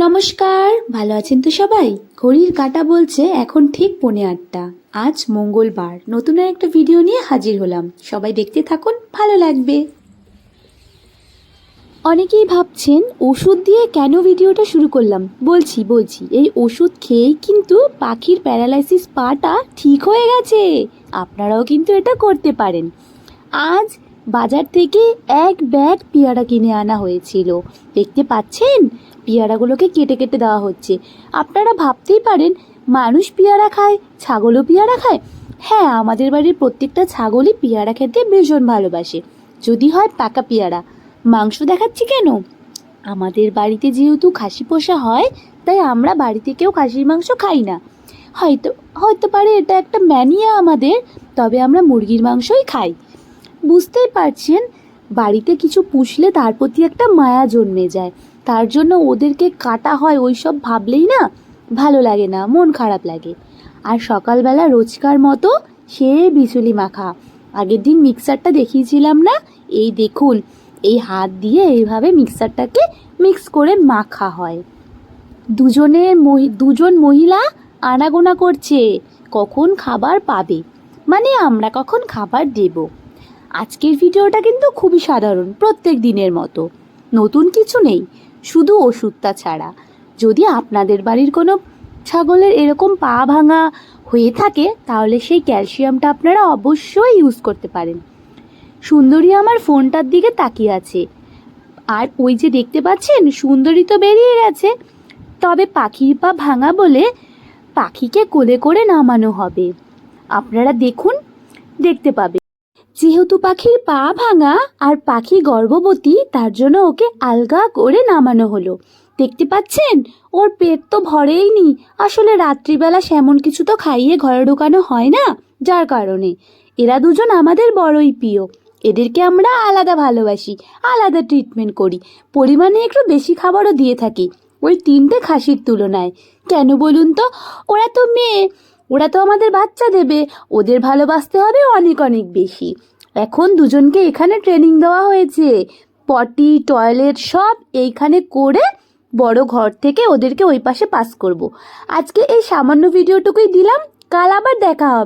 নমস্কার, ভালো আছেন তো সবাই? ঘড়ির কাঁটা বলছে এখন ঠিক 8:45। আজ মঙ্গলবার নতুন আর একটা ভিডিও নিয়ে হাজির হলাম। সবাই দেখতে থাকুন, ভালো লাগবে। অনেকেই ভাবছেন ওষুধ দিয়ে কেন ভিডিওটা শুরু করলাম। বলছি এই ওষুধ খেয়েই কিন্তু পাখির প্যারালাইসিস পাটা ঠিক হয়ে গেছে। আপনারাও কিন্তু এটা করতে পারেন। আজ বাজার থেকে এক ব্যাগ পেয়ারা কিনে আনা হয়েছিল। দেখতে পাচ্ছেন পেয়ারাগুলোকে কেটে কেটে দেওয়া হচ্ছে। আপনারা ভাবতেই পারেন মানুষ পেয়ারা খায়, ছাগলও পেয়ারা খায়। হ্যাঁ, আমাদের বাড়ির প্রত্যেকটা ছাগলই পেয়ারা খেতে ভীষণ ভালোবাসে, যদি হয় পাকা পেয়ারা। মাংস দেখাচ্ছি কেন? আমাদের বাড়িতে যেহেতু খাসি পোষা হয়, তাই আমরা বাড়িতে কেউ খাসির মাংস খাই না। হয়তো পারে এটা একটা ম্যানিয়া আমাদের, তবে আমরা মুরগির মাংসই খাই। বুঝতেই পারছেন, বাড়িতে কিছু পুষলে তার প্রতি একটা মায়া জন্মে যায়। তার জন্য ওদেরকে কাটা হয়, ওই সব ভাবলেই না ভালো লাগে না, মন খারাপ লাগে। আর সকালবেলা রোজকার মতো সে বিচুলি মাখা। আগের দিন মিক্সারটা দেখিয়েছিলাম না? এই দেখুন, এই হাত দিয়ে এইভাবে মিক্সারটাকে মিক্স করে মাখা হয়। দুজন মহিলা আনাগোনা করছে কখন খাবার পাবে, মানে আমরা কখন খাবার দেব। আজকের ভিডিওটা কিন্তু খুবই সাধারণ, প্রত্যেক দিনের মতো। নতুন কিছু নেই, শুধু ওষুধটা ছাড়া। যদি আপনাদের বাড়ির কোনো ছাগলের এরকম পা ভাঙা হয়ে থাকে, তাহলে সেই ক্যালসিয়ামটা আপনারা অবশ্যই ইউজ করতে পারেন। সুন্দরী আমার ফোনটার দিকে তাকিয়ে আছে, আর ওই যে দেখতে পাচ্ছেন সুন্দরী তো বেরিয়ে গেছে। তবে পাখির পা ভাঙা বলে পাখিকে কোলে করে নামানো হবে। আপনারা দেখুন, দেখতে পাবে। যেহেতু পাখির পা ভাঙা আর পাখি গর্ভবতী, তার জন্য ওকে আলগা করে নামানো হলো। দেখতে পাচ্ছেন ওর পেট তো ভরেইনি। আসলে রাত্রিবেলা সেমন কিছু তো খাইয়ে ঘরে ঢোকানো হয় না, যার কারণে। এরা দুজন আমাদের বড়ই প্রিয়। এদেরকে আমরা আলাদা ভালোবাসি, আলাদা ট্রিটমেন্ট করি, পরিমাণে একটু বেশি খাবারও দিয়ে থাকি ওই 3টে খাসির তুলনায়। কেন বলুন তো? ওরা তো মেয়ে, ওরা তো আমাদের বাচ্চা দেবে, ওদের ভালোবাসতে হবে অনেক অনেক বেশি। এখন দুজনকে এখানে ট্রেনিং দেওয়া হয়েছে, পটি টয়লেট সব এইখানে করে বড় ঘর থেকে ওদেরকে ওই পাশে পাস করব। আজকে এই সামান্য ভিডিওটুকুই দিলাম, কাল আবার দেখা হবে।